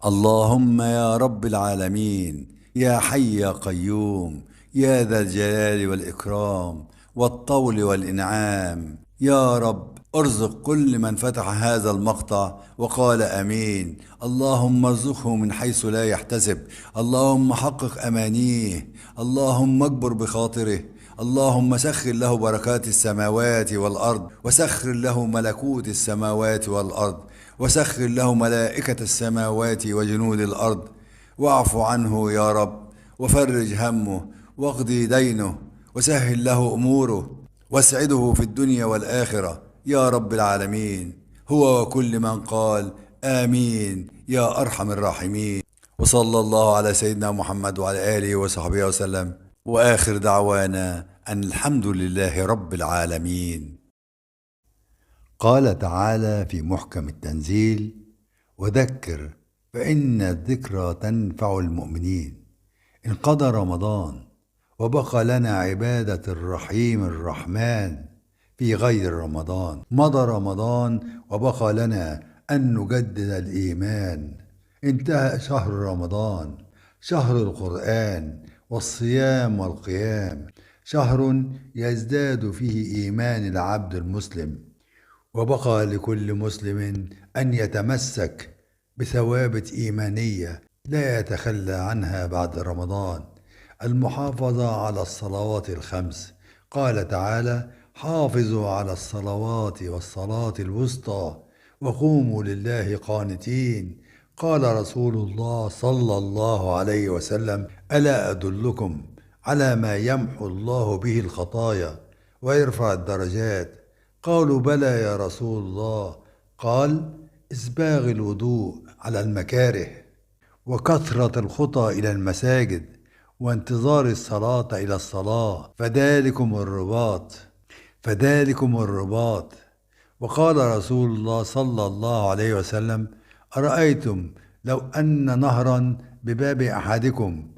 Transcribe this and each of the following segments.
اللهم يا رب العالمين، يا حي يا قيوم، يا ذا الجلال والإكرام والطول والإنعام، يا رب ارزق كل من فتح هذا المقطع وقال امين. اللهم ارزقه من حيث لا يحتسب، اللهم حقق امانيه، اللهم اكبر بخاطره، اللهم سخر له بركات السماوات والارض، وسخر له ملكوت السماوات والارض، وسخر له ملائكة السماوات وجنود الأرض، واعف عنه يا رب، وفرج همه، واقضي دينه، وسهل له أموره، واسعده في الدنيا والآخرة يا رب العالمين، هو وكل من قال آمين يا أرحم الراحمين. وصلى الله على سيدنا محمد وعلى آله وصحبه وسلم، وآخر دعوانا أن الحمد لله رب العالمين. قال تعالى في محكم التنزيل: وذكر فإن الذكرى تنفع المؤمنين. انقضى رمضان وبقى لنا عبادة الرحيم الرحمن في غير رمضان. مضى رمضان وبقى لنا أن نجدد الإيمان. انتهى شهر رمضان، شهر القرآن والصيام والقيام، شهر يزداد فيه إيمان العبد المسلم. وبقى لكل مسلم أن يتمسك بثوابت إيمانية لا يتخلى عنها بعد رمضان: المحافظة على الصلوات الخمس. قال تعالى: حافظوا على الصلوات والصلاة الوسطى وقوموا لله قانتين. قال رسول الله صلى الله عليه وسلم: ألا أدلكم على ما يمحو الله به الخطايا ويرفع الدرجات؟ قالوا: بلى يا رسول الله. قال: إسباغ الوضوء على المكاره، وكثرة الخطى إلى المساجد، وانتظار الصلاة إلى الصلاة، فذلكم الرباط. وقال رسول الله صلى الله عليه وسلم: أرأيتم لو أن نهرا بباب أحدكم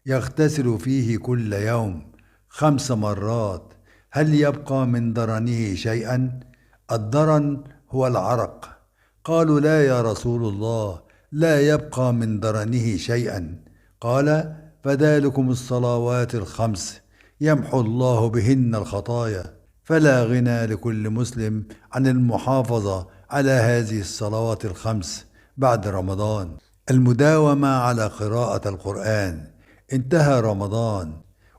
يغتسل فيه كل يوم 5 مرات، هل يبقى من درنه شيئا؟ الدرن هو العرق. قالوا: لا يا رسول الله، لا يبقى من درنه شيئا. قال: فذلكم الصلوات الخمس يمحو الله بهن الخطايا. فلا غنى لكل مسلم عن المحافظة على هذه الصلوات الخمس بعد رمضان. المداومة على قراءة القرآن. انتهى رمضان،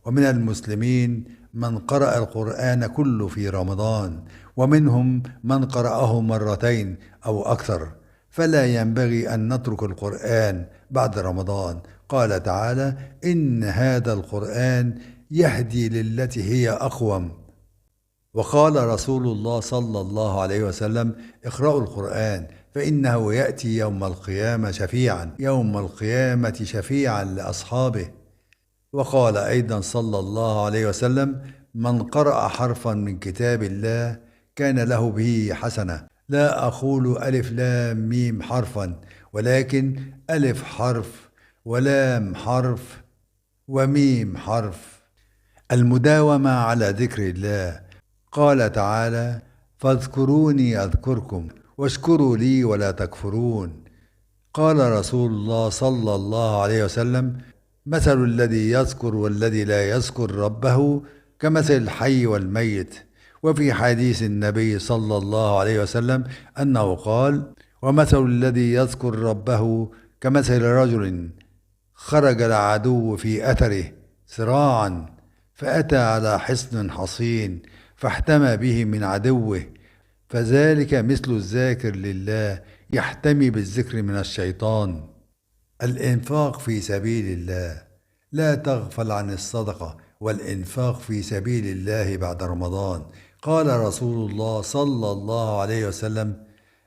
ومن المسلمين من قرأ القرآن كله في رمضان، ومنهم من قرأه مرتين أو أكثر. فلا ينبغي أن نترك القرآن بعد رمضان. قال تعالى: إن هذا القرآن يهدي للتي هي أقوم. وقال رسول الله صلى الله عليه وسلم: اقرأوا القرآن فإنه يأتي يوم القيامة شفيعا لأصحابه. وقال أيضا صلى الله عليه وسلم: من قرأ حرفا من كتاب الله كان له به حسنة. لا أقول ألف لام ميم حرفا، ولكن ألف حرف ولام حرف وميم حرف. المداومة على ذكر الله. قال تعالى: فاذكروني أذكركم واشكروا لي ولا تكفرون. قال رسول الله صلى الله عليه وسلم: مثل الذي يذكر والذي لا يذكر ربه كمثل الحي والميت. وفي حديث النبي صلى الله عليه وسلم أنه قال: ومثل الذي يذكر ربه كمثل رجل خرج العدو في أثره سراعا، فأتى على حصن حصين فاحتمى به من عدوه، فذلك مثل الذاكر لله يحتمي بالذكر من الشيطان. الإنفاق في سبيل الله. لا تغفل عن الصدقة والإنفاق في سبيل الله بعد رمضان. قال رسول الله صلى الله عليه وسلم: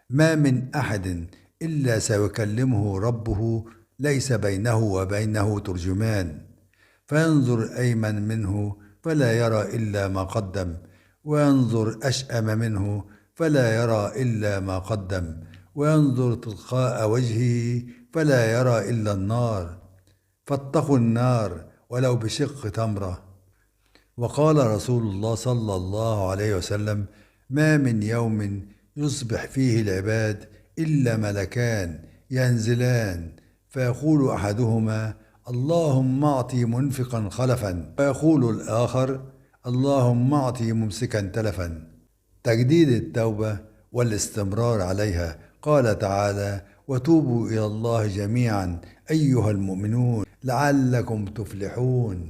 ما من أحد إلا سيكلمه ربه ليس بينه وبينه ترجمان، فينظر أيمن منه فلا يرى إلا ما قدم، وينظر أشأم منه فلا يرى إلا ما قدم، وينظر تلقاء وجهه فلا يرى إلا النار. فاتقوا النار ولو بشق تمرة. وقال رسول الله صلى الله عليه وسلم: ما من يوم يصبح فيه العباد إلا ملكان ينزلان فيقول أحدهما: اللهم أعطي منفقا خلفا، ويقول الآخر: اللهم أعطي ممسكا تلفا. تجديد التوبة والاستمرار عليها. قال تعالى: وتوبوا إلى الله جميعا أيها المؤمنون لعلكم تفلحون.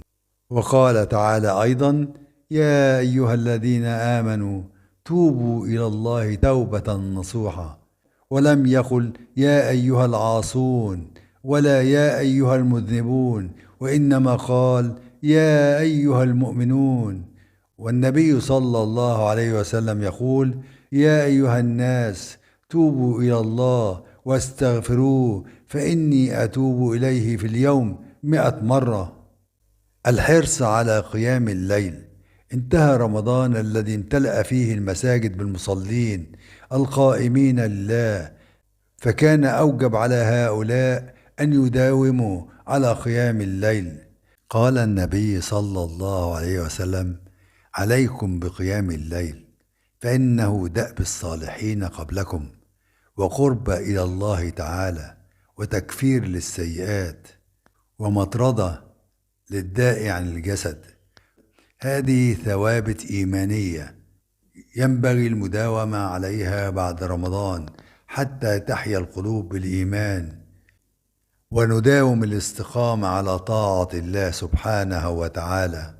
وقال تعالى أيضا: يا أيها الذين آمنوا توبوا إلى الله توبة نصوحا. ولم يقل يا أيها العاصون ولا يا أيها المذنبون، وإنما قال يا أيها المؤمنون. والنبي صلى الله عليه وسلم يقول: يا أيها الناس توبوا إلى الله واستغفروه فإني أتوب إليه في اليوم 100 مرة. الحرص على قيام الليل. انتهى رمضان الذي امتلأ فيه المساجد بالمصلين القائمين لله، فكان أوجب على هؤلاء أن يداوموا على قيام الليل. قال النبي صلى الله عليه وسلم: عليكم بقيام الليل، فإنه دأب الصالحين قبلكم، وقرب إلى الله تعالى، وتكفير للسيئات، ومطردة للداء عن الجسد. هذه ثوابت إيمانية ينبغي المداومة عليها بعد رمضان حتى تحيا القلوب بالإيمان، ونداوم الاستقامة على طاعة الله سبحانه وتعالى.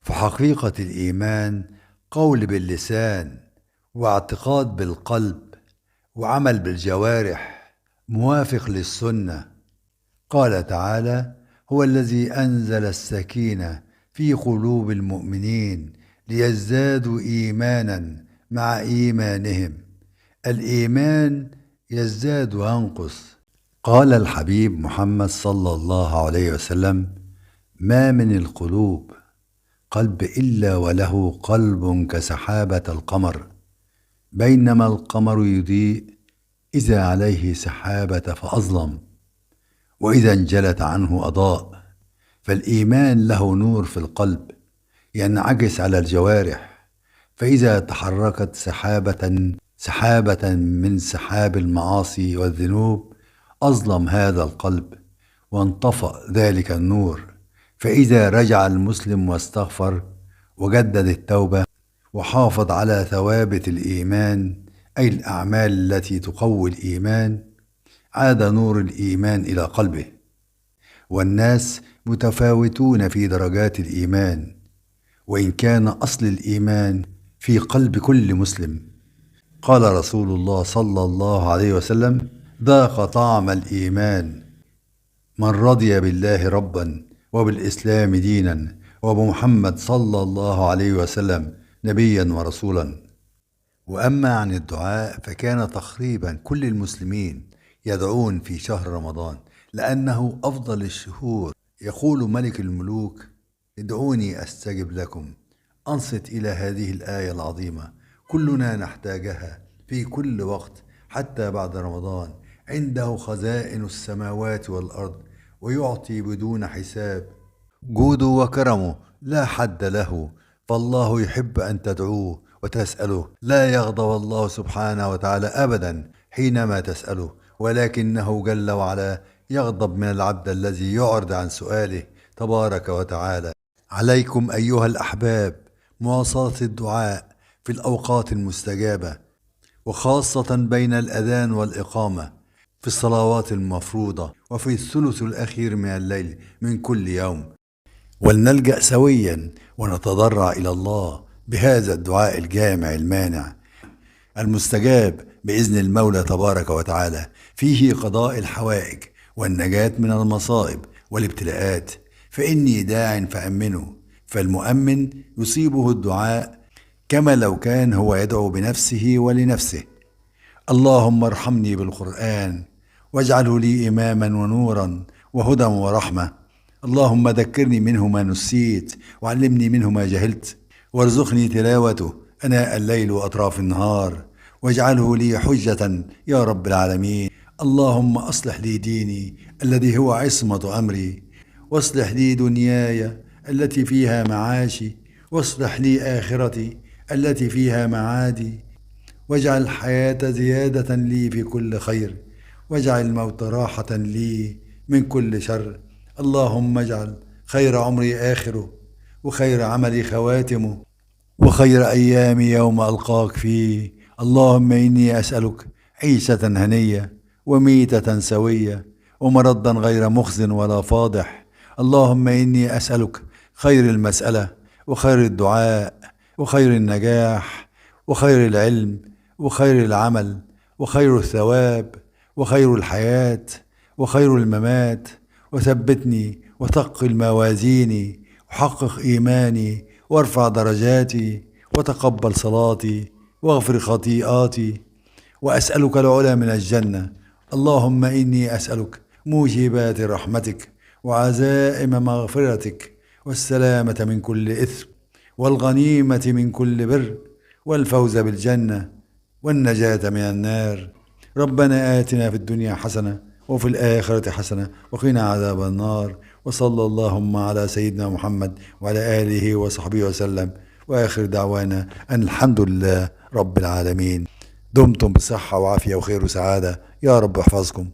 فحقيقة الإيمان قول باللسان، واعتقاد بالقلب، وعمل بالجوارح موافق للسنة. قال تعالى: هو الذي أنزل السكينة في قلوب المؤمنين ليزدادوا إيمانا مع إيمانهم. الإيمان يزداد وينقص. قال الحبيب محمد صلى الله عليه وسلم: ما من القلوب قلب إلا وله قلب كسحابة القمر، بينما القمر يضيء إذا عليه سحابة فأظلم، وإذا انجلت عنه أضاء. فالإيمان له نور في القلب ينعكس على الجوارح، فإذا تحركت سحابة من سحاب المعاصي والذنوب أظلم هذا القلب وانطفأ ذلك النور. فإذا رجع المسلم واستغفر وجدد التوبة وحافظ على ثوابت الإيمان، أي الأعمال التي تقوي الإيمان، عاد نور الإيمان إلى قلبه. والناس متفاوتون في درجات الإيمان، وإن كان أصل الإيمان في قلب كل مسلم. قال رسول الله صلى الله عليه وسلم: ذاق طعم الإيمان من رضي بالله ربا وبالإسلام دينا وبمحمد صلى الله عليه وسلم نبيا ورسولا. وأما عن الدعاء فكان تقريبا كل المسلمين يدعون في شهر رمضان لأنه أفضل الشهور. يقول ملك الملوك: ادعوني أستجب لكم. أنصت إلى هذه الآية العظيمة، كلنا نحتاجها في كل وقت حتى بعد رمضان. عنده خزائن السماوات والأرض، ويعطي بدون حساب. جوده وكرمه لا حد له، فالله يحب أن تدعوه وتسأله. لا يغضب الله سبحانه وتعالى أبدا حينما تسأله، ولكنه جل وعلا يغضب من العبد الذي يعرض عن سؤاله تبارك وتعالى. عليكم أيها الأحباب مواصلة الدعاء في الأوقات المستجابة، وخاصة بين الأذان والإقامة، في الصلوات المفروضة، وفي الثلث الأخير من الليل من كل يوم. ولنلجأ سويا ونتضرع إلى الله بهذا الدعاء الجامع المانع المستجاب بإذن المولى تبارك وتعالى، فيه قضاء الحوائج والنجاة من المصائب والابتلاءات. فإني داع فأمنوا. فالمؤمن يصيبه الدعاء كما لو كان هو يدعو بنفسه ولنفسه. اللهم ارحمني بالقرآن واجعله لي إماما ونورا وهدى ورحمة. اللهم ذكرني منه ما نسيت، وعلمني منه ما جهلت، وارزقني تلاوته أناء الليل وأطراف النهار، واجعله لي حجة يا رب العالمين. اللهم أصلح لي ديني الذي هو عصمة أمري، واصلح لي دنياي التي فيها معاشي، واصلح لي آخرتي التي فيها معادي، واجعل الحياة زيادة لي في كل خير، واجعل الموت راحة لي من كل شر. اللهم اجعل خير عمري آخره، وخير عملي خواتمه، وخير أيامي يوم ألقاك فيه. اللهم إني أسألك عيشة هنية، وميتة سوية، ومرضا غير مخز ولا فاضح. اللهم إني أسألك خير المسألة، وخير الدعاء، وخير النجاح، وخير العلم، وخير العمل، وخير الثواب، وخير الحياة، وخير الممات. وثبتني وثقل موازيني، وحقق إيماني، وارفع درجاتي، وتقبل صلاتي، واغفر خطيئاتي. وأسألك العلا من الجنة. اللهم إني أسألك موجبات رحمتك، وعزائم مغفرتك، والسلامة من كل إثم، والغنيمة من كل بر، والفوز بالجنة، والنجاة من النار. ربنا آتنا في الدنيا حسنة، وفي الآخرة حسنة، وقنا عذاب النار. وصلى اللهم على سيدنا محمد وعلى آله وصحبه وسلم. وآخر دعوانا أن الحمد لله رب العالمين. دمتم بصحة وعافية وخير وسعادة. يا رب احفظكم.